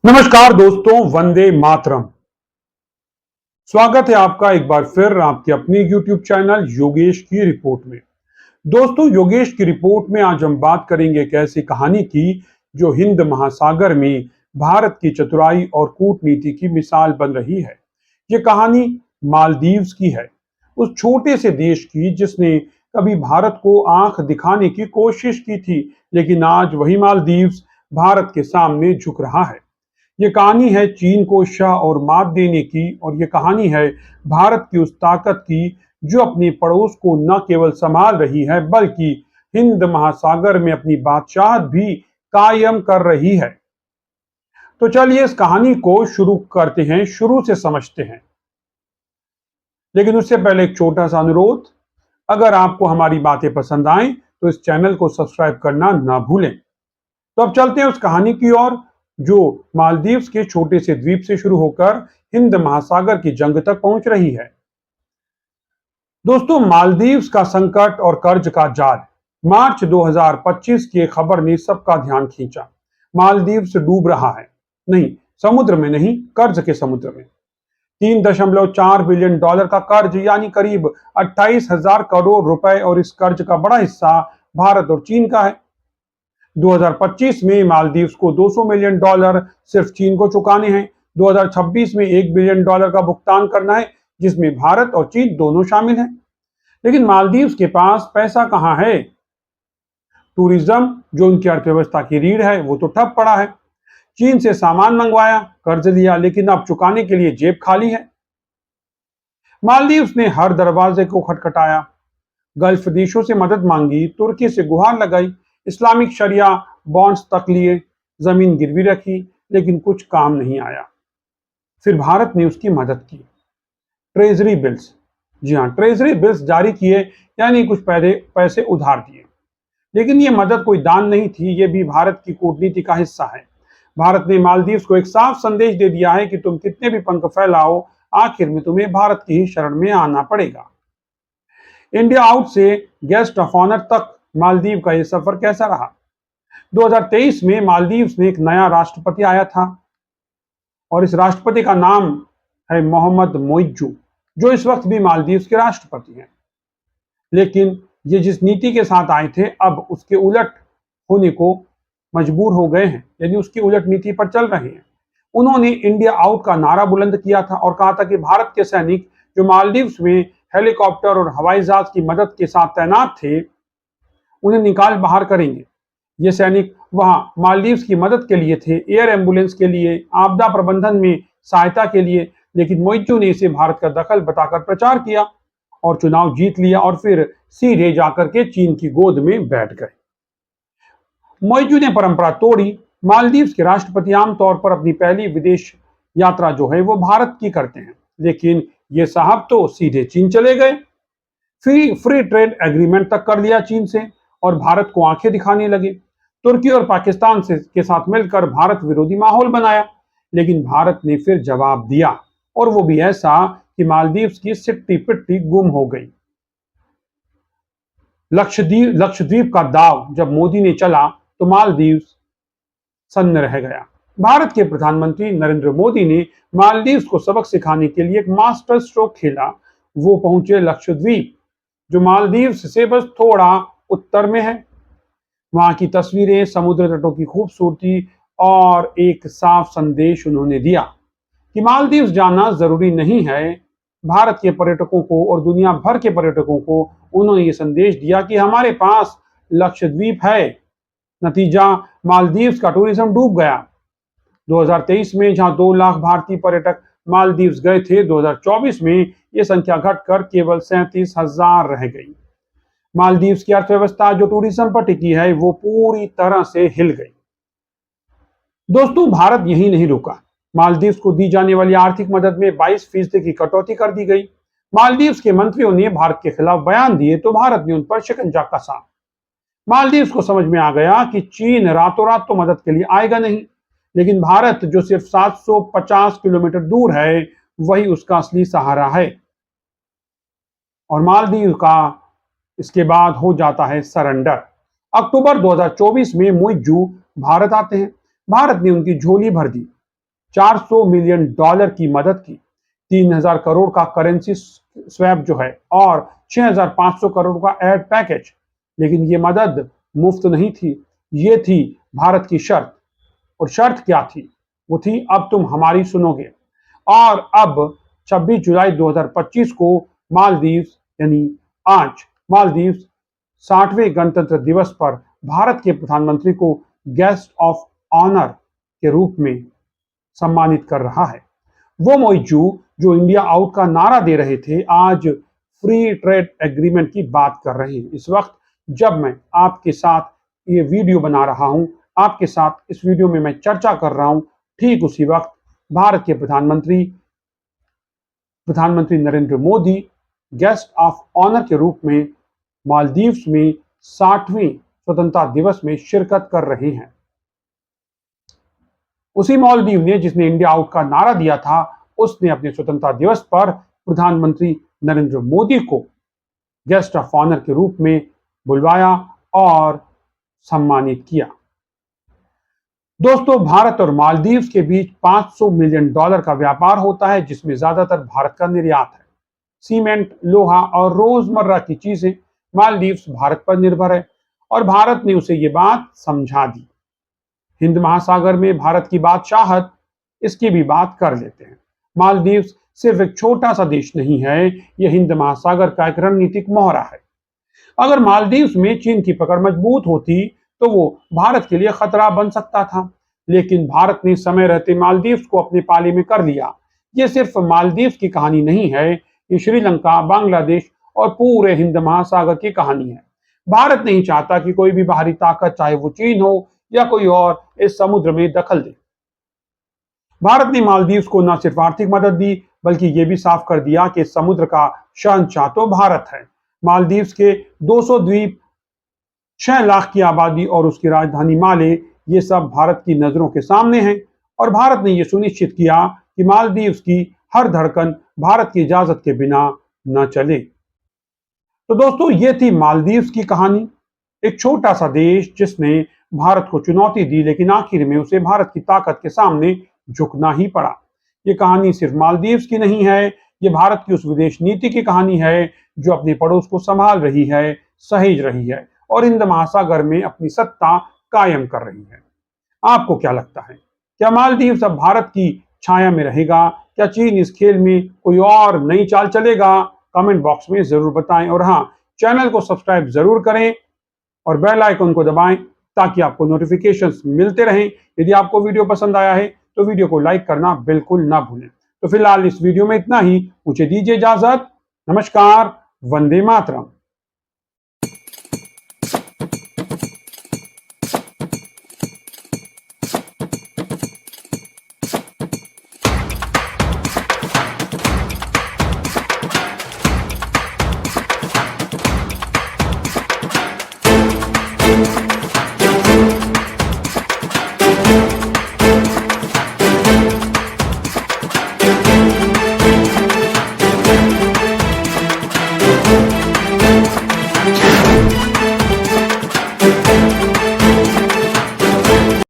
नमस्कार दोस्तों, वंदे मातरम। स्वागत है आपका एक बार फिर आपके अपने YouTube चैनल योगेश की रिपोर्ट में। दोस्तों, योगेश की रिपोर्ट में आज हम बात करेंगे एक ऐसी कहानी की जो हिंद महासागर में भारत की चतुराई और कूटनीति की मिसाल बन रही है। ये कहानी मालदीव्स की है, उस छोटे से देश की जिसने कभी भारत को आंख दिखाने की कोशिश की थी, लेकिन आज वही मालदीव्स भारत के सामने झुक रहा है। ये कहानी है चीन को शाह और मात देने की, और ये कहानी है भारत की उस ताकत की जो अपने पड़ोस को न केवल संभाल रही है बल्कि हिंद महासागर में अपनी बादशाहत भी कायम कर रही है। तो चलिए इस कहानी को शुरू करते हैं, शुरू से समझते हैं। लेकिन उससे पहले एक छोटा सा अनुरोध, अगर आपको हमारी बातें पसंद आए तो इस चैनल को सब्सक्राइब करना ना भूलें। तो अब चलते हैं उस कहानी की ओर जो मालदीव्स के छोटे से द्वीप से शुरू होकर हिंद महासागर की जंग तक पहुंच रही है। दोस्तों, मालदीव्स का संकट और कर्ज का जाल। मार्च 2025 की खबर ने सबका ध्यान खींचा। मालदीव्स डूब रहा है, नहीं समुद्र में नहीं, कर्ज के समुद्र में। 3.4 बिलियन डॉलर का कर्ज, यानी करीब 28,000 करोड़ रुपए, और इस कर्ज का बड़ा हिस्सा भारत और चीन का है। 2025 में मालदीव्स को 200 मिलियन डॉलर सिर्फ चीन को चुकाने हैं। 2026 में 1 बिलियन डॉलर का भुगतान करना है, जिसमें भारत और चीन दोनों शामिल हैं। लेकिन मालदीव्स के पास पैसा कहां है? टूरिज्म, जो उनकी अर्थव्यवस्था की रीढ़ है, वो तो ठप पड़ा है। चीन से सामान मंगवाया, कर्ज लिया, लेकिन अब चुकाने के लिए जेब खाली है। मालदीव्स ने हर दरवाजे को खटखटाया, गल्फ देशों से मदद मांगी, तुर्की से गुहार लगाई, इस्लामिक शरिया बॉन्ड्स तक लिए, जमीन गिरवी रखी, लेकिन कुछ काम नहीं आया। फिर भारत ने उसकी मदद की। ट्रेजरी बिल्स, जी हाँ, ट्रेजरी बिल्स जारी किए, यानी कुछ पैसे उधार दिए। लेकिन ये मदद कोई दान नहीं थी, ये भी भारत की कूटनीति का हिस्सा है। भारत ने मालदीव्स को एक साफ संदेश दे दिया है कि तुम कितने भी पंख फैलाओ, आखिर में तुम्हें भारत की ही शरण में आना पड़ेगा। इंडिया आउट से गेस्ट ऑफ ऑनर तक मालदीव का यह सफर कैसा रहा? 2023 में मालदीव्स में एक नया राष्ट्रपति आया था, और इस राष्ट्रपति का नाम है मोहम्मद मोइज्जू, जो इस वक्त भी मालदीव्स के राष्ट्रपति हैं। लेकिन ये जिस नीति के साथ आए थे, अब उसके उलट होने को मजबूर हो गए हैं, यानी उसकी उलट नीति पर चल रहे हैं। उन्होंने इंडिया आउट का नारा बुलंद किया था और कहा था कि भारत के सैनिक जो मालदीव्स में हेलीकॉप्टर और हवाई जहाज की मदद के साथ तैनात थे, उन्हें निकाल बाहर करेंगे। ये सैनिक वहां मालदीव्स की मदद के लिए थे, एयर एम्बुलेंस के लिए, आपदा प्रबंधन में सहायता के लिए। लेकिन मोइज्जू ने इसे भारत का दखल बताकर प्रचार किया और चुनाव जीत लिया, और फिर सीधे जाकर के चीन की गोद में बैठ गए। मोइज्जू ने परंपरा तोड़ी। मालदीव्स के राष्ट्रपति आमतौर पर अपनी पहली विदेश यात्रा जो है वो भारत की करते हैं, लेकिन ये साहब तो सीधे चीन चले गए। फ्री ट्रेड एग्रीमेंट तक कर लिया चीन से, और भारत को आंखें दिखाने लगे। तुर्की और पाकिस्तान से के साथ मिलकर भारत विरोधी माहौल बनाया। लेकिन भारत ने फिर जवाब दिया, और वो भी ऐसा कि मालदीव्स की सिट्टी पिट्टी गुम हो गई। लक्षद्वीप का दाव जब मोदी ने चला तो मालदीव्स सन्न रह गया। भारत के प्रधानमंत्री नरेंद्र मोदी ने मालदीव्स को सबक सिखाने के लिए एक मास्टर स्ट्रोक खेला। वो पहुंचे लक्षद्वीप, जो मालदीव्स से बस थोड़ा उत्तर में है। वहां की तस्वीरें, समुद्र तटों की खूबसूरती, और एक साफ संदेश उन्होंने दिया कि मालदीव्स जाना जरूरी नहीं है। भारत के पर्यटकों को और दुनिया भर के पर्यटकों को उन्होंने ये संदेश दिया कि हमारे पास लक्षद्वीप है। नतीजा, मालदीव्स का टूरिज्म डूब गया। 2023 में जहां 2 लाख भारतीय पर्यटक मालदीव्स गए थे, 2024 में यह संख्या घटकर केवल 37,000 रह गई। मालदीव्स की अर्थव्यवस्था जो टूरिज्म पर टिकी है, वो पूरी तरह से हिल गई। दोस्तों, भारत यही नहीं रुका। मालदीव्स को दी जाने वाली आर्थिक मदद में 22% की कटौती कर दी गई। मालदीव्स के मंत्रियों ने भारत के खिलाफ बयान दिए तो भारत ने उन पर शिकंजा कसा। मालदीव्स को समझ में आ गया कि चीन रातों रात तो मदद के लिए आएगा नहीं, लेकिन भारत जो सिर्फ 750 किलोमीटर दूर है, वही उसका असली सहारा है। और मालदीव का इसके बाद हो जाता है सरेंडर। अक्टूबर 2024 में मोइज्जू भारत आते हैं। भारत ने उनकी झोली भर दी। $400 मिलियन की मदद की। 3,000 करोड़ का करेंसी स्वैप जो है और 6,500 करोड़ का एड पैकेज। लेकिन ये मदद मुफ्त नहीं थी, ये थी भारत की शर्त। और शर्त क्या थी? वो थी, अब तुम हमारी सुनोगे। और अब 26 जुलाई 2025 को मालदीव्स, यानी आज मालदीव्स 60वें गणतंत्र दिवस पर भारत के प्रधानमंत्री को गेस्ट ऑफ ऑनर के रूप में सम्मानित कर रहा है। वो मौजू जो इंडिया आउट का नारा दे रहे थे, आज फ्री ट्रेड एग्रीमेंट की बात कर रहे हैं। इस वक्त जब मैं आपके साथ ये वीडियो बना रहा हूं, आपके साथ इस वीडियो में मैं चर्चा कर रहा हूं, ठीक उसी वक्त भारत के प्रधानमंत्री Narendra Modi guest of honour के रूप में मालदीव्स में 60वें स्वतंत्रता दिवस में शिरकत कर रहे हैं। उसी मालदीव ने जिसने इंडिया आउट का नारा दिया था, उसने अपने स्वतंत्रता दिवस पर प्रधानमंत्री नरेंद्र मोदी को गेस्ट ऑफ ऑनर के रूप में बुलवाया और सम्मानित किया। दोस्तों, भारत और मालदीव्स के बीच $500 मिलियन का व्यापार होता है, जिसमें ज्यादातर भारत का निर्यात है। सीमेंट, लोहा और रोजमर्रा की चीजें मालदीव्स भारत पर निर्भर है और भारत ने उसे ये बात समझा दी। हिंद महासागर में भारत की बादशाहत, इसकी भी बात कर लेते हैं। मालदीव्स सिर्फ एक छोटा सा देश नहीं है, यह हिंद महासागर का एक रणनीतिक मोहरा है। अगर मालदीव्स में चीन की पकड़ मजबूत होती तो वो भारत के लिए खतरा बन सकता था, लेकिन भारत ने समय रहते मालदीव्स को अपने पाले में कर लिया। ये सिर्फ मालदीव्स की कहानी नहीं है, ये श्रीलंका, बांग्लादेश और पूरे हिंद महासागर की कहानी है। भारत नहीं चाहता कि कोई भी बाहरी ताकत, चाहे वो चीन हो या कोई और, इस समुद्र में दखल दे। भारत ने मालदीव्स को न सिर्फ आर्थिक मदद दी, बल्कि ये भी साफ कर दिया कि समुद्र का शहंशाह तो भारत है। मालदीव्स के 200 द्वीप, 6 लाख की आबादी और उसकी राजधानी माले, ये सब भारत की नजरों के सामने हैं। और भारत ने यह सुनिश्चित किया कि मालदीव्स की हर धड़कन भारत की इजाजत के बिना न चले। तो दोस्तों, ये थी मालदीव्स की कहानी। एक छोटा सा देश जिसने भारत को चुनौती दी, लेकिन आखिर में उसे भारत की ताकत के सामने झुकना ही पड़ा। ये कहानी सिर्फ मालदीव्स की नहीं है, ये भारत की उस विदेश नीति की कहानी है जो अपने पड़ोस को संभाल रही है, सहेज रही है और हिंद महासागर में अपनी सत्ता कायम कर रही है। आपको क्या लगता है? क्या मालदीव्स अब भारत की छाया में रहेगा? क्या चीन इस खेल में कोई और नई चाल चलेगा? कमेंट बॉक्स में जरूर बताएं और हाँ, चैनल को सब्सक्राइब जरूर करें और बेल आइकन को दबाएं ताकि आपको नोटिफिकेशंस मिलते रहें। यदि आपको वीडियो पसंद आया है तो वीडियो को लाइक करना बिल्कुल ना भूलें। तो फिलहाल इस वीडियो में इतना ही। मुझे दीजिए इजाजत। नमस्कार। वंदे मातरम।